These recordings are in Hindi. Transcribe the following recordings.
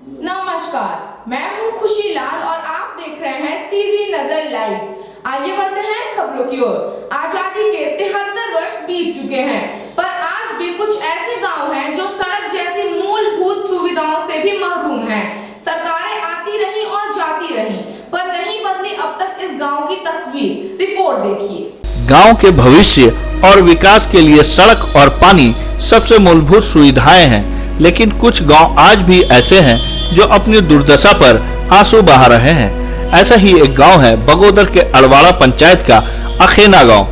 नमस्कार, मैं हूं खुशी लाल और आप देख रहे हैं सीधी नजर लाइव। आइए बढ़ते हैं खबरों की ओर। आजादी के 73 वर्ष बीत चुके हैं, पर आज भी कुछ ऐसे गांव हैं जो सड़क जैसी मूलभूत सुविधाओं से भी महरूम हैं। सरकारें आती रही और जाती रही, पर नहीं बदली अब तक इस गांव की तस्वीर। रिपोर्ट देखिए। गांव के भविष्य और विकास के लिए सड़क और पानी सबसे मूलभूत सुविधाएं हैं, लेकिन कुछ गांव आज भी ऐसे हैं जो अपनी दुर्दशा पर आंसू बहा रहे हैं। ऐसा ही एक गांव है बगोदर के अड़वाड़ा पंचायत का अखेना गांव।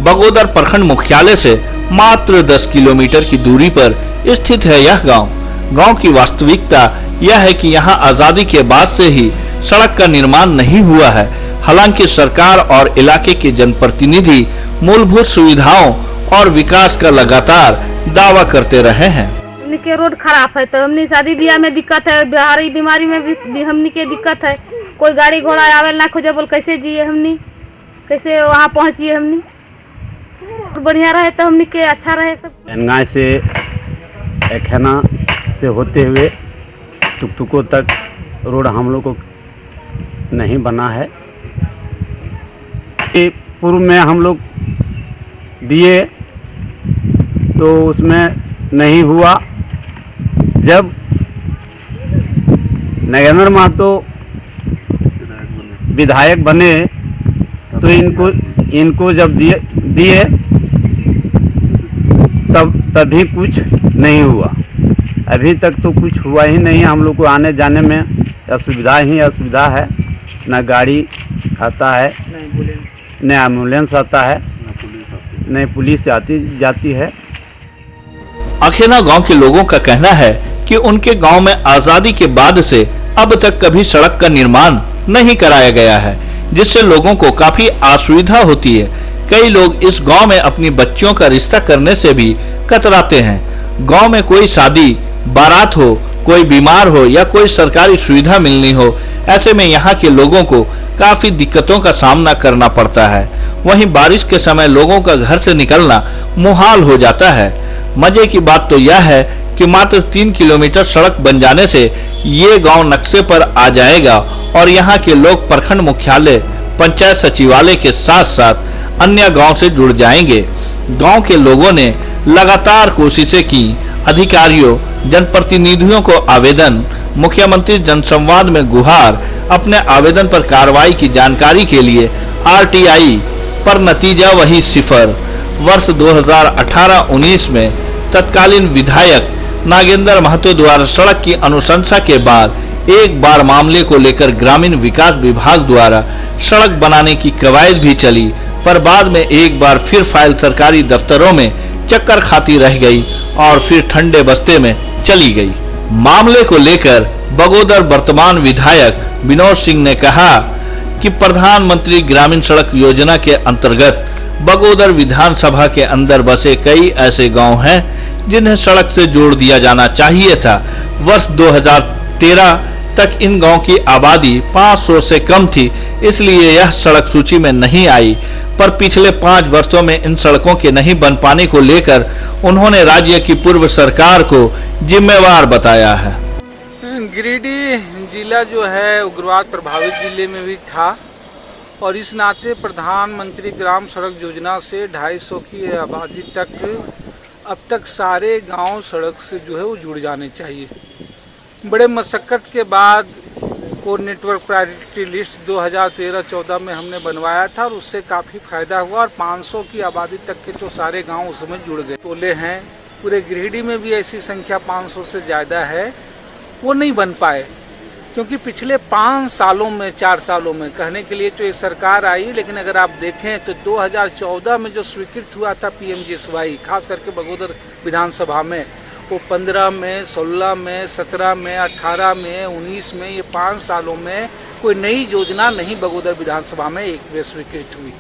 बगोदर प्रखंड मुख्यालय से मात्र 10 किलोमीटर की दूरी पर स्थित है यह गांव। गांव की वास्तविकता यह है कि यहां आजादी के बाद से ही सड़क का निर्माण नहीं हुआ है। हालांकि सरकार और इलाके के जनप्रतिनिधि मूलभूत सुविधाओं और विकास का लगातार दावा करते रहे हैं। के रोड खराब है तो हमनी शादी ब्याह में दिक्कत है, बिहारी बीमारी में भी हमनी के दिक्कत है। कोई गाड़ी घोड़ा आवे ना खोजे, बोल कैसे जिए हमनी, कैसे वहाँ पहुँचिए हमनी। बढ़िया रहे तो हमनी के अच्छा रहे सब। एनगाय से अखेना से होते हुए टुकटुको तक रोड हम लोग को नहीं बना है। पूर्व में हम लोग दिए तो उसमें नहीं हुआ। जब नगेंद्र महतो विधायक बने तो इनको जब दिए तभी कुछ नहीं हुआ। अभी तक तो कुछ हुआ ही नहीं। हम लोग को आने जाने में असुविधा ही असुविधा है। न गाड़ी आता है, न एम्बुलेंस आता है, न पुलिस जाती है। अखेना गांव के लोगों का कहना है कि उनके गांव में आजादी के बाद से अब तक कभी सड़क का निर्माण नहीं कराया गया है, जिससे लोगों को काफी असुविधा होती है। कई लोग इस गांव में अपनी बच्चियों का रिश्ता करने से भी कतराते हैं। गांव में कोई शादी बारात हो, कोई बीमार हो या कोई सरकारी सुविधा मिलनी हो, ऐसे में यहाँ के लोगों को काफी दिक्कतों का सामना करना पड़ता है। वहीं बारिश के समय लोगों का घर से निकलना मुहाल हो जाता है। मजे की बात तो यह है कि मात्र 3 किलोमीटर सड़क बन जाने से ये गांव नक्शे पर आ जाएगा और यहाँ के लोग प्रखंड मुख्यालय, पंचायत सचिवालय के साथ साथ अन्य गांव से जुड़ जाएंगे। गांव के लोगों ने लगातार कोशिशें की। अधिकारियों, जनप्रतिनिधियों को आवेदन, मुख्यमंत्री जनसंवाद में गुहार, अपने आवेदन पर कार्रवाई की जानकारी के लिए RTI, पर नतीजा वही सिफर। वर्ष 2018-19 में तत्कालीन विधायक नागेंद्र महतो द्वारा सड़क की अनुशंसा के बाद एक बार मामले को लेकर ग्रामीण विकास विभाग द्वारा सड़क बनाने की कवायद भी चली, पर बाद में एक बार फिर फाइल सरकारी दफ्तरों में चक्कर खाती रह गई और फिर ठंडे बस्ते में चली गई। मामले को लेकर बगोदर वर्तमान विधायक विनोद सिंह ने कहा कि प्रधानमंत्री ग्रामीण सड़क योजना के अंतर्गत बगोदर विधानसभा के अंदर बसे कई ऐसे गांव हैं जिन्हें सड़क से जोड़ दिया जाना चाहिए था। वर्ष 2013 तक इन गांव की आबादी 500 से कम थी, इसलिए यह सड़क सूची में नहीं आई। पर पिछले 5 वर्षों में इन सड़कों के नहीं बन पाने को लेकर उन्होंने राज्य की पूर्व सरकार को जिम्मेवार बताया है। गिरिडीह जिला जो है उग्रवाद प्रभावित जिले में भी था और इस नाते प्रधानमंत्री ग्राम सड़क योजना से 250 की आबादी तक अब तक सारे गांव सड़क से जो है वो जुड़ जाने चाहिए। बड़े मशक्क़त के बाद को नेटवर्क प्रायोरिटी लिस्ट 2013-14 में हमने बनवाया था और उससे काफ़ी फ़ायदा हुआ और 500 की आबादी तक के तो सारे गांव उसमें जुड़ गए। टोले हैं, पूरे गिरिडीह में भी ऐसी संख्या 500 से ज़्यादा है, वो नहीं बन पाए क्योंकि पिछले 5 सालों में 4 सालों में कहने के लिए तो एक सरकार आई, लेकिन अगर आप देखें तो 2014 में जो स्वीकृत हुआ था PMGSY खास करके बगोदर विधानसभा में, वो 15 में, 16 में, 17 में, 18 में, 19 में, ये 5 सालों में कोई नई योजना नहीं बगोदर विधानसभा में एक भी स्वीकृत हुई।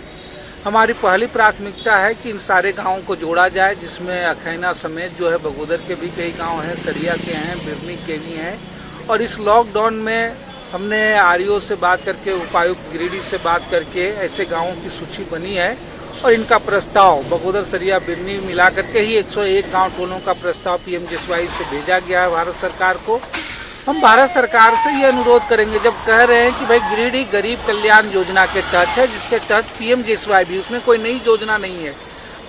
हमारी पहली प्राथमिकता है कि इन सारे गाँवों को जोड़ा जाए, जिसमें अखैना समेत जो है बगोदर के भी कई गाँव हैं, सरिया के हैं, बिरनी के भी हैं। और इस लॉकडाउन में हमने REO से बात करके, उपायुक्त गिरिडीह से बात करके ऐसे गाँवों की सूची बनी है और इनका प्रस्ताव बगोदर, सरिया, बिरनी मिला करके ही 101 गांव टोलों का प्रस्ताव PMGSY से भेजा गया है भारत सरकार को। हम भारत सरकार से ये अनुरोध करेंगे, जब कह रहे हैं कि भाई गिरिडीह गरीब कल्याण योजना के तहत है, जिसके तहत पीएमजेएसवाई भी, उसमें कोई नई योजना नहीं है।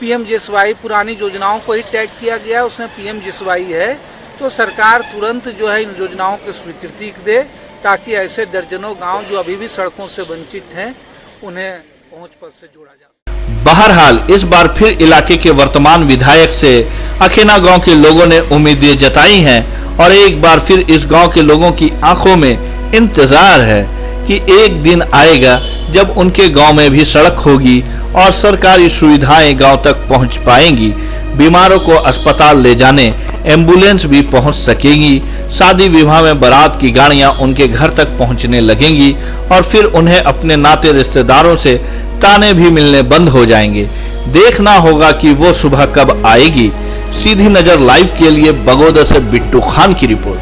पीएमजेएसवाई पुरानी योजनाओं को ही टैग किया गया है, उसमें पीएमजेएसवाई है। तो सरकार तुरंत जो है इन योजनाओं की स्वीकृति दे, ताकि ऐसे दर्जनों गांव जो अभी भी सड़कों से वंचित हैं उन्हें पहुंच पथ से जोड़ा जा सके। बहरहाल इस बार फिर इलाके के वर्तमान विधायक से अखेना गांव के लोगों ने उम्मीदें जताई हैं और एक बार फिर इस गांव के लोगों की आंखों में इंतजार है कि एक दिन आएगा जब उनके गांव में भी सड़क होगी और सरकारी सुविधाएं गांव तक पहुंच पाएंगी। बीमारों को अस्पताल ले जाने एम्बुलेंस भी पहुंच सकेगी। शादी विवाह में बारात की गाड़ियां उनके घर तक पहुंचने लगेंगी और फिर उन्हें अपने नाते रिश्तेदारों से ताने भी मिलने बंद हो जाएंगे। देखना होगा कि वो सुबह कब आएगी। सीधी नजर लाइव के लिए बगोदर से बिट्टू खान की रिपोर्ट।